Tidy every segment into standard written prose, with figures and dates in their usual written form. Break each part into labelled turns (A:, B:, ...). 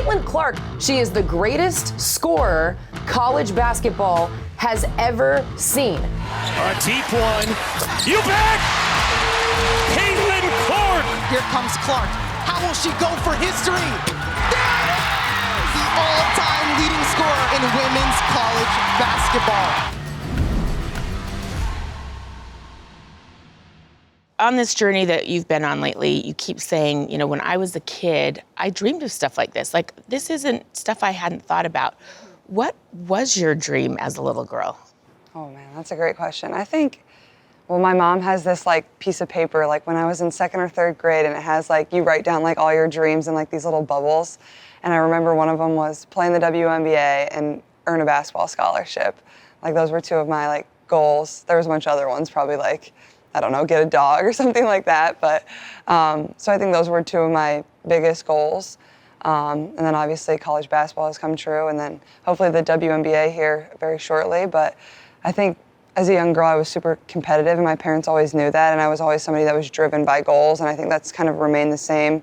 A: Caitlin Clark, she is the greatest scorer college basketball has ever seen.
B: A deep one. You bet! Caitlin Clark!
C: Here comes Clark. How will she go for history? There it is! The all-time leading scorer in women's college basketball.
D: On this journey that you've been on lately, you keep saying, you know, when I was a kid, I dreamed of stuff like this. Like, this isn't stuff I hadn't thought about. What was your dream as a little girl?
E: Oh man, that's a great question. I think, well, my mom has this like piece of paper, like when I was in 2nd or 3rd grade, and it has like, you write down like all your dreams in like these little bubbles. And I remember one of them was playing the WNBA and earn a basketball scholarship. Like those were 2 of my like goals. There was a bunch of other ones, probably like, I don't know, get a dog or something like that. But so I think those were 2 of my biggest goals. And then obviously college basketball has come true, and then hopefully the WNBA here very shortly. But I think as a young girl, I was super competitive, and my parents always knew that, and I was always somebody that was driven by goals, and I think that's kind of remained the same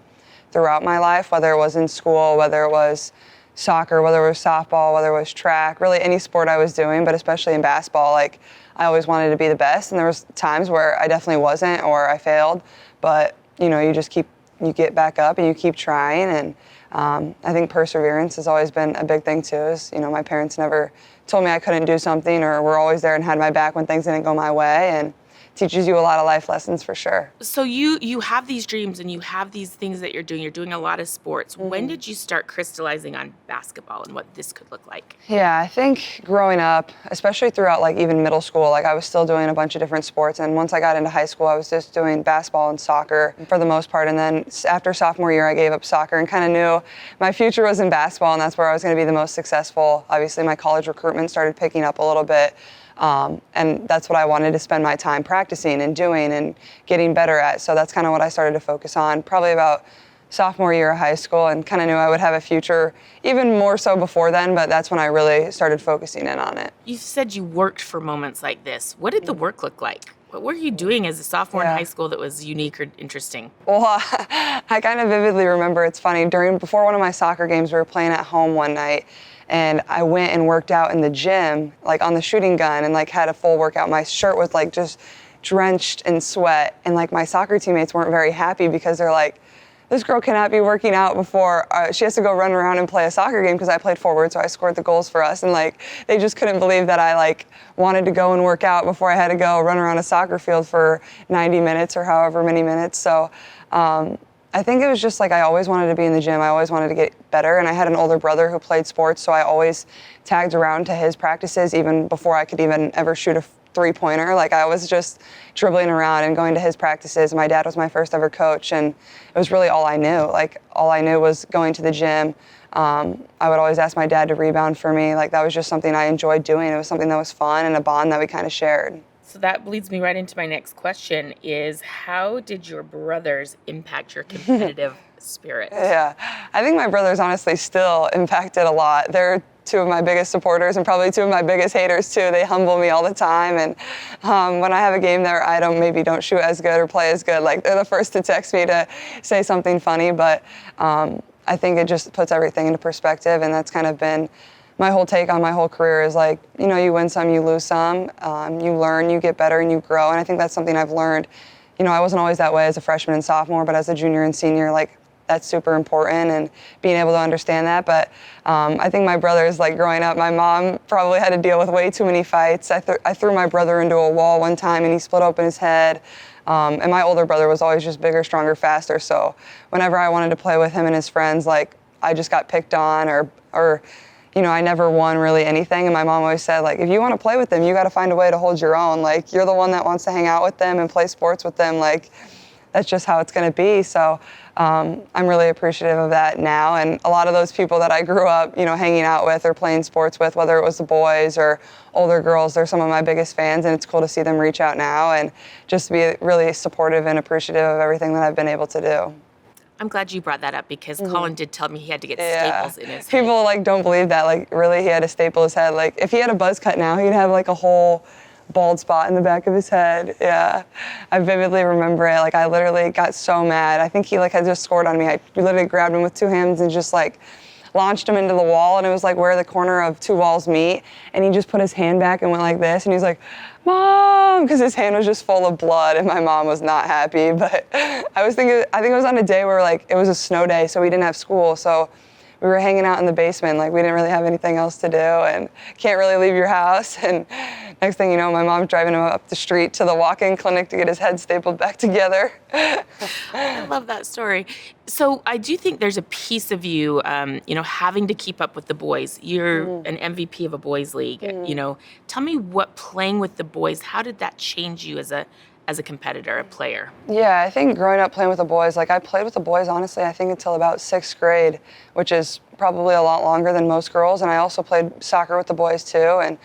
E: throughout my life, whether it was in school, whether it was soccer, whether it was softball, whether it was track, really any sport I was doing, but especially in basketball, like I always wanted to be the best, and there was times where I definitely wasn't or I failed, but you know, you get back up and you keep trying, and I think perseverance has always been a big thing too. Is, you know, my parents never told me I couldn't do something, or were always there and had my back when things didn't go my way, and teaches you a lot of life lessons for sure.
D: So you have these dreams and you have these things that you're doing. You're doing a lot of sports. Mm-hmm. When did you start crystallizing on basketball and what this could look like?
E: Yeah, I think growing up, especially throughout like even middle school, like I was still doing a bunch of different sports. And once I got into high school, I was just doing basketball and soccer for the most part. And then after sophomore year, I gave up soccer and kind of knew my future was in basketball, and that's where I was going to be the most successful. Obviously, my college recruitment started picking up a little bit. And that's what I wanted to spend my time practicing and doing and getting better at. So that's kind of what I started to focus on probably about sophomore year of high school, and kind of knew I would have a future even more so before then, but that's when I really started focusing in on it.
D: You said you worked for moments like this. What did the work look like? What were you doing as a sophomore in high school that was unique or interesting?
E: Well, I kind of vividly remember, it's funny, before one of my soccer games, we were playing at home one night, and I went and worked out in the gym, like on the shooting gun, and like had a full workout. My shirt was like just drenched in sweat, and like my soccer teammates weren't very happy because they're like, this girl cannot be working out before she has to go run around and play a soccer game, because I played forward, so I scored the goals for us, and like they just couldn't believe that I like wanted to go and work out before I had to go run around a soccer field for 90 minutes or however many minutes. So I think it was just like I always wanted to be in the gym. I always wanted to get better, and I had an older brother who played sports, so I always tagged around to his practices even before I could even ever shoot a three-pointer. Like I was just dribbling around and going to his practices. My dad was my first ever coach, and it was really all I knew. Like all I knew was going to the gym. I would always ask my dad to rebound for me. Like that was just something I enjoyed doing. It was something that was fun and a bond that we kind of shared.
D: So that leads me right into my next question is, how did your brothers impact your competitive spirit?
E: Yeah, I think my brothers honestly still impacted a lot. They're 2 of my biggest supporters and probably 2 of my biggest haters too. They humble me all the time, and when I have a game that I don't shoot as good or play as good, like they're the first to text me to say something funny, but I think it just puts everything into perspective, and that's kind of been my whole take on my whole career is like, you know, you win some, you lose some, you learn, you get better, and you grow. And I think that's something I've learned. You know, I wasn't always that way as a freshman and sophomore, but as a junior and senior, like that's super important, and being able to understand that. But I think my brothers, like growing up, my mom probably had to deal with way too many fights. I threw my brother into a wall one time, and he split open his head. And my older brother was always just bigger, stronger, faster. So whenever I wanted to play with him and his friends, like I just got picked on, or you know, I never won really anything. And my mom always said, like, if you want to play with them, you got to find a way to hold your own. Like, you're the one that wants to hang out with them and play sports with them. Like, that's just how it's going to be. So I'm really appreciative of that now. And a lot of those people that I grew up, you know, hanging out with or playing sports with, whether it was the boys or older girls, they're some of my biggest fans. And it's cool to see them reach out now and just be really supportive and appreciative of everything that I've been able to do.
D: I'm glad you brought that up, because Colin did tell me he had to get staples in his head.
E: People like don't believe that. Like really, he had to staple his head. Like if he had a buzz cut now, he'd have like a whole bald spot in the back of his head. Yeah, I vividly remember it. Like I literally got so mad. I think he like had just scored on me. I literally grabbed him with 2 hands and just like launched him into the wall, and it was like where the corner of two walls meet, and he just put his hand back and went like this, and he's like, Mom, because his hand was just full of blood, and my mom was not happy. But I think it was on a day where like it was a snow day, so we didn't have school, so we were hanging out in the basement, like we didn't really have anything else to do and can't really leave your house. And next thing you know, my mom's driving him up the street to the walk-in clinic to get his head stapled back together.
D: I love that story. So I do think there's a piece of you, having to keep up with the boys. You're an MVP of a boys league. Tell me what playing with the boys, how did that change you as a competitor, a player?
E: Yeah, I think growing up playing with the boys, like I played with the boys, honestly, I think until about 6th grade, which is probably a lot longer than most girls. And I also played soccer with the boys too. And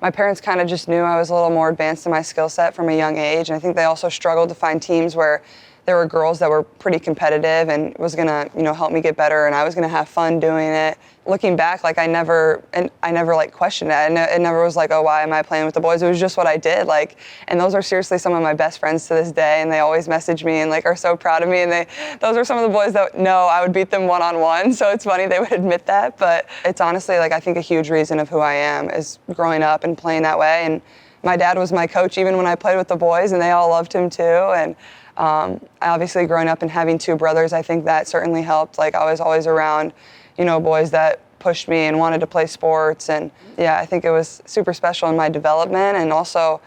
E: my parents kind of just knew I was a little more advanced in my skill set from a young age. And I think they also struggled to find teams where there were girls that were pretty competitive and was gonna, help me get better, and I was gonna have fun doing it. Looking back, like I never like questioned it. It never was like, oh, why am I playing with the boys? It was just what I did. Like, and those are seriously some of my best friends to this day, and they always message me and like are so proud of me. And those are some of the boys that know I would beat them one-on-one. So it's funny they would admit that, but it's honestly like I think a huge reason of who I am is growing up and playing that way. And my dad was my coach even when I played with the boys, and they all loved him too. And obviously growing up and having 2 brothers, I think that certainly helped. Like I was always around, boys that pushed me and wanted to play sports. And yeah, I think it was super special in my development. And also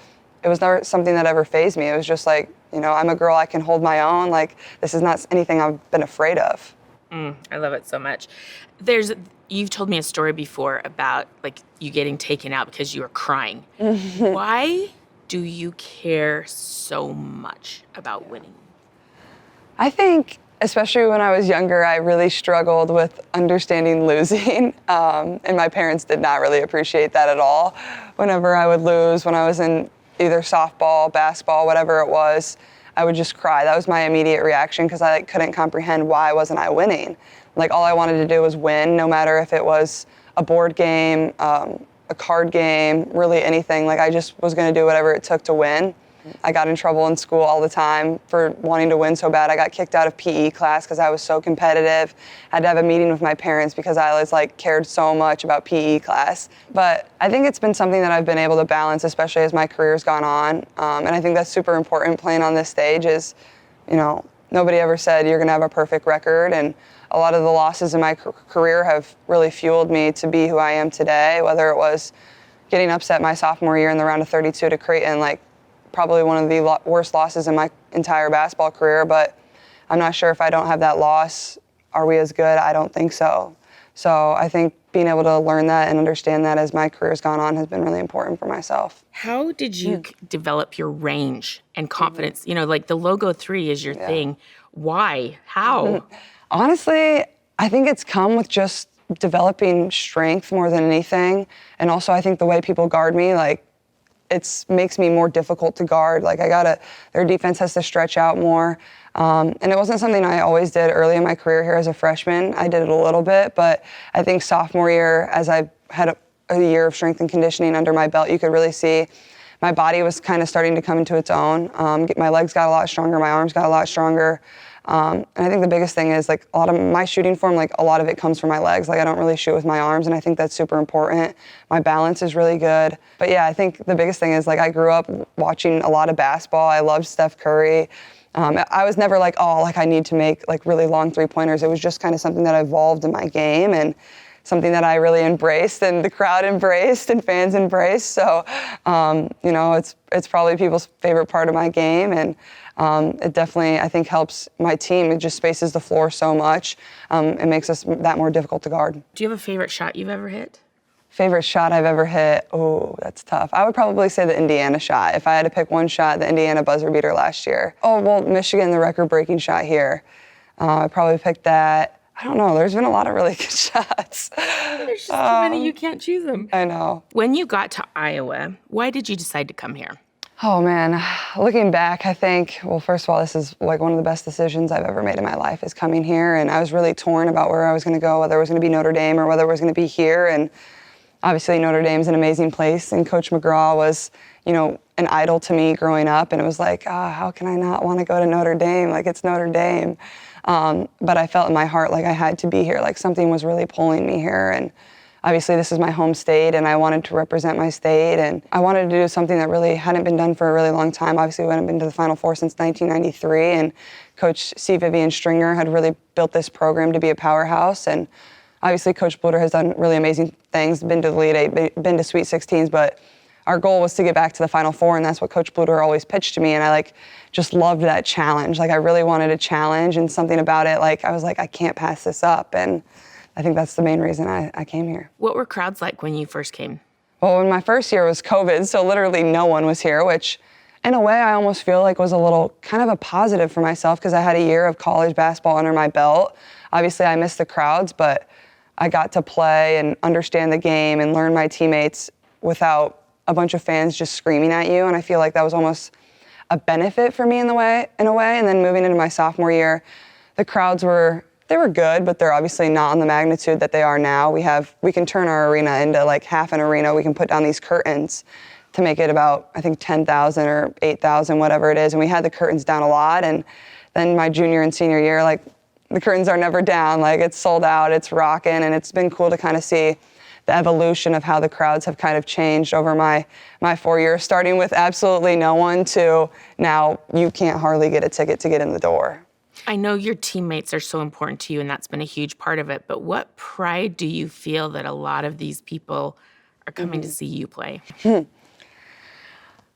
E: it was never something that ever fazed me. It was just like, I'm a girl, I can hold my own. Like this is not anything I've been afraid of.
D: I love it so much. You've told me a story before about like you getting taken out because you were crying. Why do you care so much about winning?
E: I think, especially when I was younger, I really struggled with understanding losing. And my parents did not really appreciate that at all. Whenever I would lose, when I was in either softball, basketball, whatever it was, I would just cry. That was my immediate reaction because I couldn't comprehend why wasn't I winning. Like all I wanted to do was win, no matter if it was a board game, a card game, really anything. Like I just was going to do whatever it took to win. I got in trouble in school all the time for wanting to win so bad. I got kicked out of PE class because I was so competitive. I had to have a meeting with my parents because I was like cared so much about PE class. But I think it's been something that I've been able to balance, especially as my career's gone on. And I think that's super important playing on this stage is, nobody ever said you're going to have a perfect record. And a lot of the losses in my career have really fueled me to be who I am today, whether it was getting upset my sophomore year in the round of 32 to Creighton, like probably one of the worst losses in my entire basketball career. But I'm not sure if I don't have that loss, are we as good? I don't think so. So I think being able to learn that and understand that as my career's gone on has been really important for myself.
D: How did you develop your range and confidence? Like the logo 3 is your thing. Why? How?
E: Honestly, I think it's come with just developing strength more than anything. And also I think the way people guard me, like it makes me more difficult to guard. Like their defense has to stretch out more. And it wasn't something I always did early in my career here as a freshman. I did it a little bit, but I think sophomore year, as I had a year of strength and conditioning under my belt, you could really see my body was kind of starting to come into its own. My legs got a lot stronger, my arms got a lot stronger. And I think the biggest thing is like a lot of my shooting form, like a lot of it comes from my legs. Like I don't really shoot with my arms, and I think that's super important. My balance is really good. But yeah, I think the biggest thing is like I grew up watching a lot of basketball. I loved Steph Curry. I was never like, I need to make like really long 3-pointers. It was just kind of something that evolved in my game and something that I really embraced and the crowd embraced and fans embraced. So, it's probably people's favorite part of my game. And it definitely, I think, helps my team. It just spaces the floor so much. It makes us that more difficult to guard.
D: Do you have a favorite shot you've ever hit?
E: Favorite shot I've ever hit? Oh, that's tough. I would probably say the Indiana shot. If I had to pick one shot, the Indiana buzzer beater last year. Oh, well, Michigan, the record-breaking shot here. I'd probably pick that. I don't know. There's been a lot of really good shots.
D: There's just too many, you can't choose them.
E: I know.
D: When you got to Iowa, why did you decide to come here?
E: Oh, man. Looking back, I think, well, first of all, this is like one of the best decisions I've ever made in my life is coming here. And I was really torn about where I was going to go, whether it was going to be Notre Dame or whether it was going to be here. And obviously, Notre Dame's an amazing place. And Coach McGraw was, an idol to me growing up. And it was like, how can I not want to go to Notre Dame? Like, it's Notre Dame. But I felt in my heart like I had to be here, like something was really pulling me here. And obviously this is my home state, and I wanted to represent my state, and I wanted to do something that really hadn't been done for a really long time. Obviously we hadn't been to the Final Four since 1993, and Coach C. Vivian Stringer had really built this program to be a powerhouse. And obviously Coach Bluter has done really amazing things, been to the Elite Eight, been to Sweet 16s, but our goal was to get back to the Final Four, and that's what Coach Bluter always pitched to me, and I just loved that challenge. I really wanted a challenge, and something about it, I was like, I can't pass this up, and I think that's the main reason I came here.
D: What were crowds like when you first came?
E: Well, in my first year was COVID, so literally no one was here, which in a way I almost feel like was a little kind of a positive for myself, because I had a year of college basketball under my belt. Obviously I missed the crowds, but I got to play and understand the game and learn my teammates without a bunch of fans just screaming at you, and I feel like that was almost a benefit for me in a way. And then moving into my sophomore year, the crowds were good, but they're obviously not on the magnitude that they are now. We can turn our arena into half an arena. We can put down these curtains to make it about, I think, 10,000 or 8,000, whatever it is, and we had the curtains down a lot. And then my junior and senior year, the curtains are never down. It's sold out, it's rocking, and it's been cool to kind of see the evolution of how the crowds have kind of changed over my 4 years, starting with absolutely no one to now you can't hardly get a ticket to get in the door.
D: I know your teammates are so important to you, and that's been a huge part of it, but what pride do you feel that a lot of these people are coming to see you play?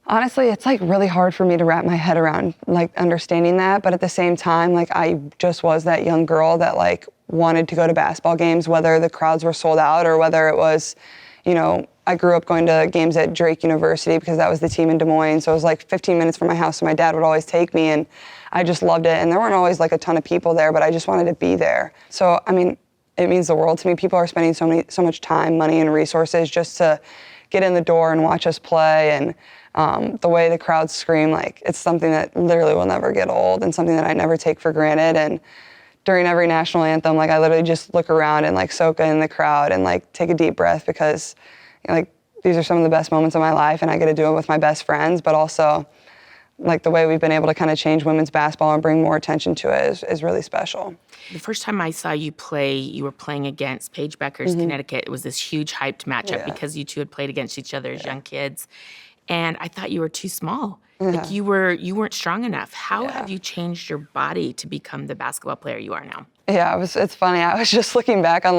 E: Honestly, it's really hard for me to wrap my head around understanding that, but at the same time, I just was that young girl that wanted to go to basketball games, whether the crowds were sold out or whether it was, I grew up going to games at Drake University because that was the team in Des Moines. So it was 15 minutes from my house, so my dad would always take me, and I just loved it. And there weren't always a ton of people there, but I just wanted to be there. So, it means the world to me. People are spending so much time, money, and resources just to get in the door and watch us play. And the way the crowds scream, it's something that literally will never get old and something that I never take for granted. And during every national anthem, I literally just look around and soak in the crowd and take a deep breath, because these are some of the best moments of my life, and I get to do it with my best friends, but also the way we've been able to kind of change women's basketball and bring more attention to it is really special.
D: The first time I saw you play, you were playing against Paige Beckers, Connecticut. It was this huge hyped matchup because you two had played against each other as young kids. And I thought you were too small. You weren't strong enough. How have you changed your body to become the basketball player you are now?
E: Yeah, it's funny. I was just looking back on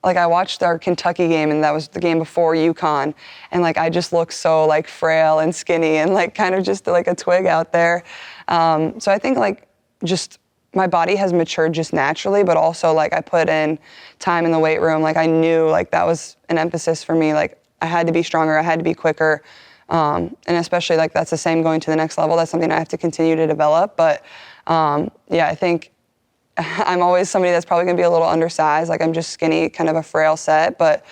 E: I watched our Kentucky game, and that was the game before UConn, and I just looked so frail and skinny and kind of just a twig out there. So I think just my body has matured just naturally, but also I put in time in the weight room. I knew that was an emphasis for me. I had to be stronger, I had to be quicker. And especially that's the same going to the next level. That's something I have to continue to develop. But I think I'm always somebody that's probably gonna be a little undersized. I'm just skinny, kind of a frail set, but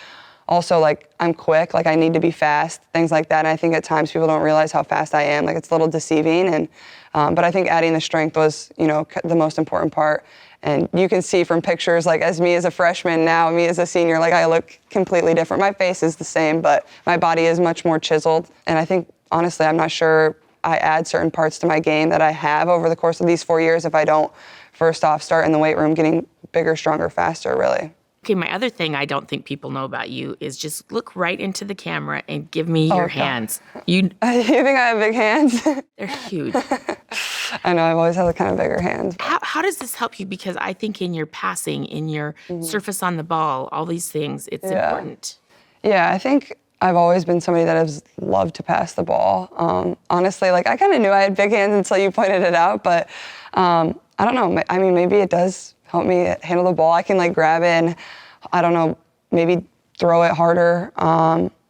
E: also I'm quick, I need to be fast, things like that. And I think at times people don't realize how fast I am. It's a little deceiving. And but I think adding the strength was, the most important part. And you can see from pictures, as me as a freshman, now me as a senior, I look completely different. My face is the same, but my body is much more chiseled. And I think, honestly, I'm not sure I add certain parts to my game that I have over the course of these 4 years if I don't, first off, start in the weight room, getting bigger, stronger, faster, really.
D: Okay, my other thing I don't think people know about you is just look right into the camera and give me your hands. You
E: think I have big hands?
D: They're huge.
E: I know, I've always had kind of bigger hands.
D: How does this help you? Because I think in your passing, in your surface on the ball, all these things, it's important.
E: Yeah, I think I've always been somebody that has loved to pass the ball. Honestly, I kind of knew I had big hands until you pointed it out, but I don't know. Maybe it does help me handle the ball. I can grab it and, I don't know, maybe throw it harder.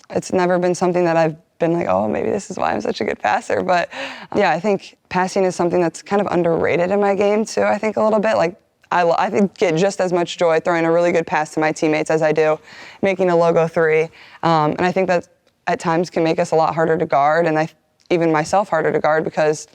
E: It's never been something that I've been oh, maybe this is why I'm such a good passer. But yeah, I think passing is something that's kind of underrated in my game too, I think a little bit. I get just as much joy throwing a really good pass to my teammates as I do making a logo three. And I think that at times can make us a lot harder to guard, and even myself harder to guard, because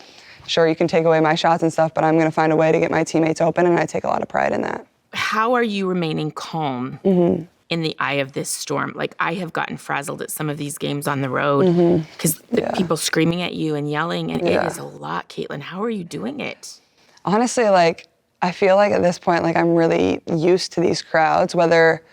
E: sure, you can take away my shots and stuff, but I'm going to find a way to get my teammates open, and I take a lot of pride in that.
D: How are you remaining calm in the eye of this storm? I have gotten frazzled at some of these games on the road because people screaming at you and yelling, and it is a lot, Caitlin. How are you doing it?
E: Honestly, I feel like at this point, like I'm really used to these crowds, whether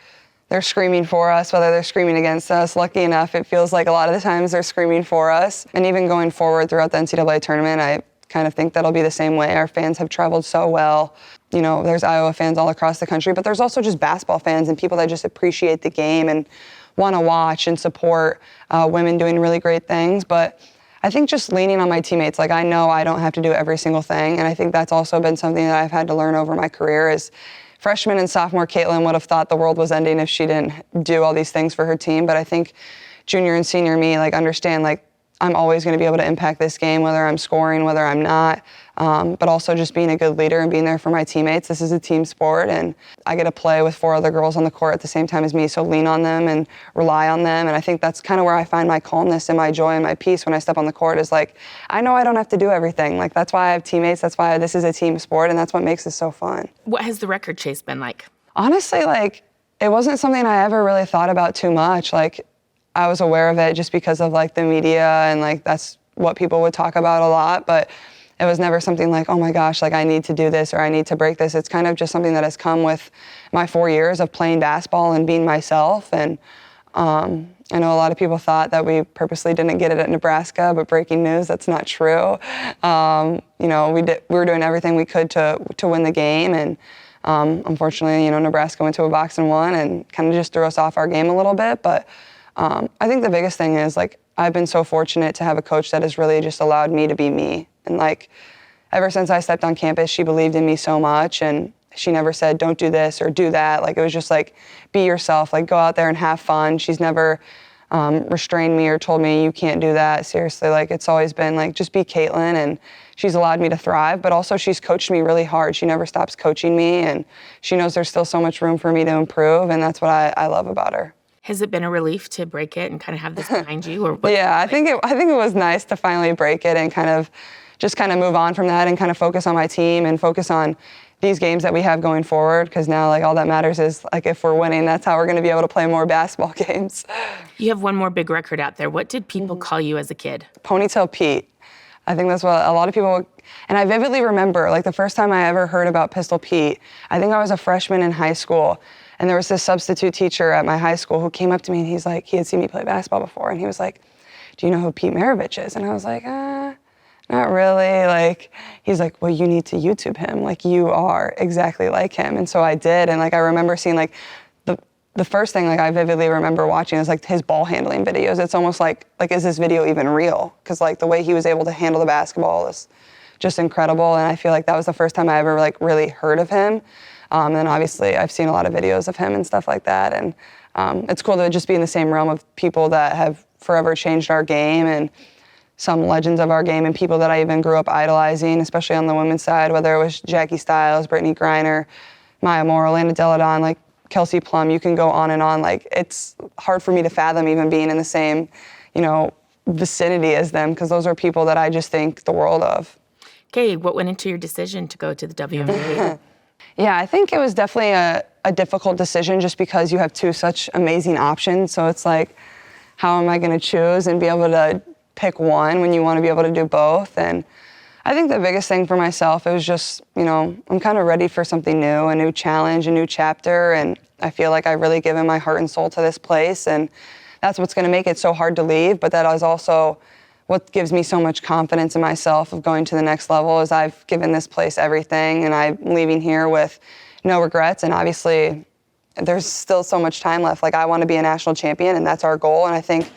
E: they're screaming for us, whether they're screaming against us. Lucky enough, it feels like a lot of the times they're screaming for us. And even going forward throughout the NCAA tournament, I kind of think that'll be the same way. Our fans have traveled so well. You know, there's Iowa fans all across the country, but there's also just basketball fans and people that just appreciate the game and want to watch and support women doing really great things. But I think just leaning on my teammates, like I know I don't have to do every single thing. And I think that's also been something that I've had to learn over my career is freshman and sophomore Caitlin would have thought the world was ending if she didn't do all these things for her team. But I think junior and senior me, like understand like I'm always going to be able to impact this game, whether I'm scoring, whether I'm not, but also just being a good leader and being there for my teammates. This is a team sport, and I get to play with 4 other girls on the court at the same time as me, so lean on them and rely on them. And I think that's kind of where I find my calmness and my joy and my peace when I step on the court is like, I know I don't have to do everything. Like that's why I have teammates. That's why this is a team sport, and that's what makes this so fun.
D: What has the record chase been like?
E: Honestly, like it wasn't something I ever really thought about too much. Like I was aware of it just because of like the media and like that's what people would talk about a lot, but it was never something like, oh my gosh, like I need to do this or I need to break this. It's kind of just something that has come with my 4 years of playing basketball and being myself. And I know a lot of people thought that we purposely didn't get it at Nebraska, but breaking news, that's not true. You know, we were doing everything we could to win the game, and unfortunately, you know, Nebraska went to a box and won and kind of just threw us off our game a little bit. But I think the biggest thing is like I've been so fortunate to have a coach that has really just allowed me to be me. And like ever since I stepped on campus, she believed in me so much, and she never said don't do this or do that. Like it was just like be yourself, like go out there and have fun. She's never restrained me or told me you can't do that. Seriously, like it's always been like just be Caitlin, and she's allowed me to thrive, but also she's coached me really hard. She never stops coaching me, and she knows there's still so much room for me to improve, and that's what I love about her.
D: Has it been a relief to break it and kind of have this behind you? Or
E: Yeah, I think it was nice to finally break it and kind of move on from that and kind of focus on my team and focus on these games that we have going forward, because now like all that matters is like if we're winning, that's how we're going to be able to play more basketball games.
D: You have one more big record out there. What did people call you as a kid?
E: Ponytail Pete. I think that's what a lot of people, and I vividly remember like the first time I ever heard about Pistol Pete, I think I was a freshman in high school. And there was this substitute teacher at my high school who came up to me and he's like, he had seen me play basketball before. And he was like, do you know who Pete Maravich is? And I was like, not really. Like, he's like, well, you need to YouTube him. Like, you are exactly like him. And so I did. And like, I remember seeing like the first thing like I vividly remember watching is like his ball handling videos. It's almost like is this video even real? Because like the way he was able to handle the basketball is just incredible. And I feel like that was the first time I ever like really heard of him. And then obviously I've seen a lot of videos of him and stuff like that. And it's cool to just be in the same realm of people that have forever changed our game and some legends of our game and people that I even grew up idolizing, especially on the women's side, whether it was Jackie Stiles, Brittany Griner, Maya Moore, Lana Deladon, like Kelsey Plum, you can go on and on. Like it's hard for me to fathom even being in the same, you know, vicinity as them, because those are people that I just think the world of.
D: Okay, what went into your decision to go to the WNBA?
E: Yeah, I think it was definitely a difficult decision just because you have two such amazing options. So it's like, how am I going to choose and be able to pick one when you want to be able to do both? And I think the biggest thing for myself, it was just, you know, I'm kind of ready for something new, a new challenge, a new chapter. And I feel like I've really given my heart and soul to this place. And that's what's going to make it so hard to leave. But that is also what gives me so much confidence in myself of going to the next level is I've given this place everything, and I'm leaving here with no regrets. And obviously there's still so much time left. Like I want to be a national champion, and that's our goal. And I think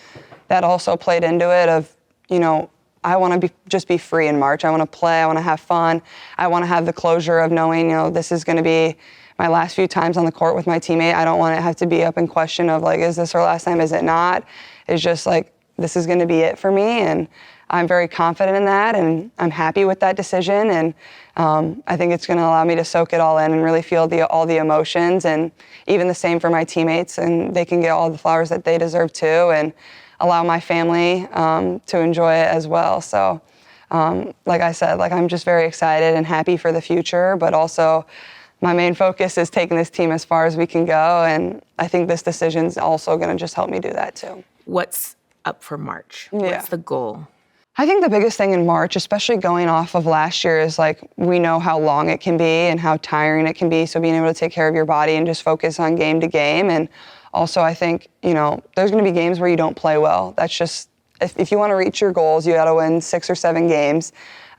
E: that also played into it of, you know, I want to just be free in March. I want to play. I want to have fun. I want to have the closure of knowing, you know, this is going to be my last few times on the court with my teammate. I don't want to have to be up in question of like, is this our last time? Is it not? It's just like, this is going to be it for me, and I'm very confident in that, and I'm happy with that decision, and I think it's going to allow me to soak it all in and really feel all the emotions, and even the same for my teammates, and they can get all the flowers that they deserve too, and allow my family to enjoy it as well. So like I said, like I'm just very excited and happy for the future, but also my main focus is taking this team as far as we can go, and I think this decision's also going to just help me do that too.
D: What's up for March?
E: Yeah.
D: What's the goal?
E: I think the biggest thing in March, especially going off of last year, is like we know how long it can be and how tiring it can be. So being able to take care of your body and just focus on game to game. And also I think, there's going to be games where you don't play well. That's just, if you want to reach your goals, you got to win 6 or 7 games.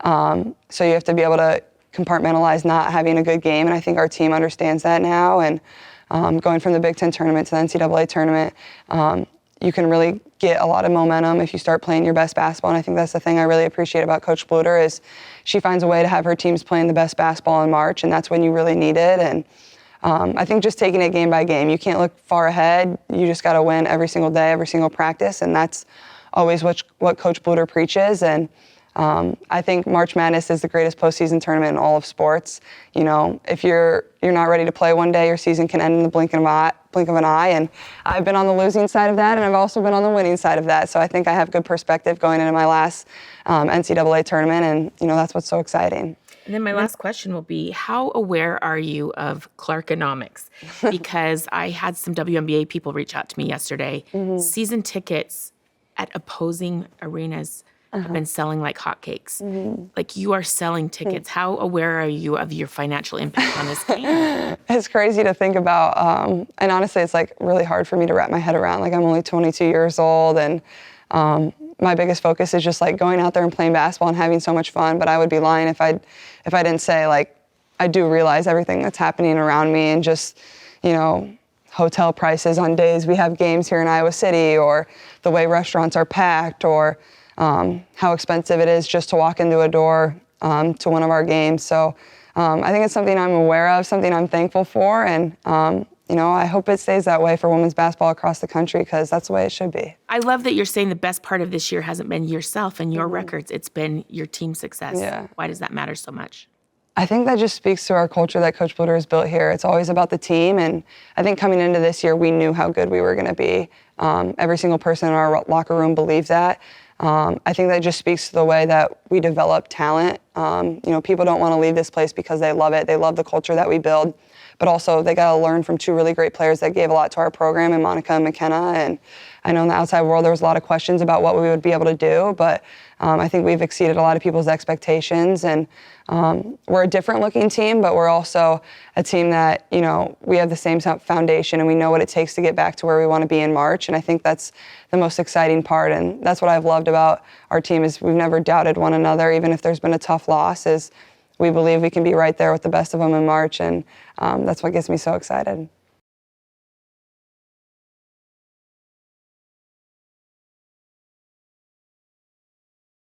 E: So you have to be able to compartmentalize not having a good game. And I think our team understands that now. And going from the Big Ten tournament to the NCAA tournament, you can really get a lot of momentum if you start playing your best basketball. And I think that's the thing I really appreciate about Coach Bluter is she finds a way to have her teams playing the best basketball in March, and that's when you really need it. And I think just taking it game by game, you can't look far ahead. You just got to win every single day, every single practice, and that's always what Coach Bluter preaches. And I think March Madness is the greatest postseason tournament in all of sports. If you're not ready to play one day, your season can end in the blink of an eye. And I've been on the losing side of that, and I've also been on the winning side of that. So I think I have good perspective going into my last NCAA tournament, and that's what's so exciting.
D: And then my last question will be, how aware are you of Clarkonomics? Because I had some WNBA people reach out to me yesterday. Mm-hmm. Season tickets at opposing arenas have been selling like hotcakes. Mm-hmm. Like you are selling tickets. Mm-hmm. How aware are you of your financial impact on this game?
E: It's crazy to think about. And honestly, it's like really hard for me to wrap my head around. Like I'm only 22 years old, and my biggest focus is just like going out there and playing basketball and having so much fun. But I would be lying if I didn't say like I do realize everything that's happening around me, and just hotel prices on days we have games here in Iowa City, or the way restaurants are packed, or how expensive it is just to walk into a door to one of our games. So I think it's something I'm aware of, something I'm thankful for, and I hope it stays that way for women's basketball across the country, because that's the way it should be.
D: I love that you're saying the best part of this year hasn't been yourself and your records. It's been your team success.
E: Yeah.
D: Why does that matter so much?
E: I think that just speaks to our culture that Coach Bluter has built here. It's always about the team, and I think coming into this year, we knew how good we were going to be. Every single person in our locker room believed that. I think that just speaks to the way that we develop talent. People don't want to leave this place because they love it. They love the culture that we build, but also they got to learn from 2 really great players that gave a lot to our program, in Monica and McKenna. And I know in the outside world there was a lot of questions about what we would be able to do, but I think we've exceeded a lot of people's expectations. And we're a different looking team, but we're also a team that, we have the same foundation, and we know what it takes to get back to where we want to be in March. And I think that's the most exciting part. And that's what I've loved about our team, is we've never doubted one another, even if there's been a tough loss, is we believe we can be right there with the best of them in March. And that's what gets me so excited.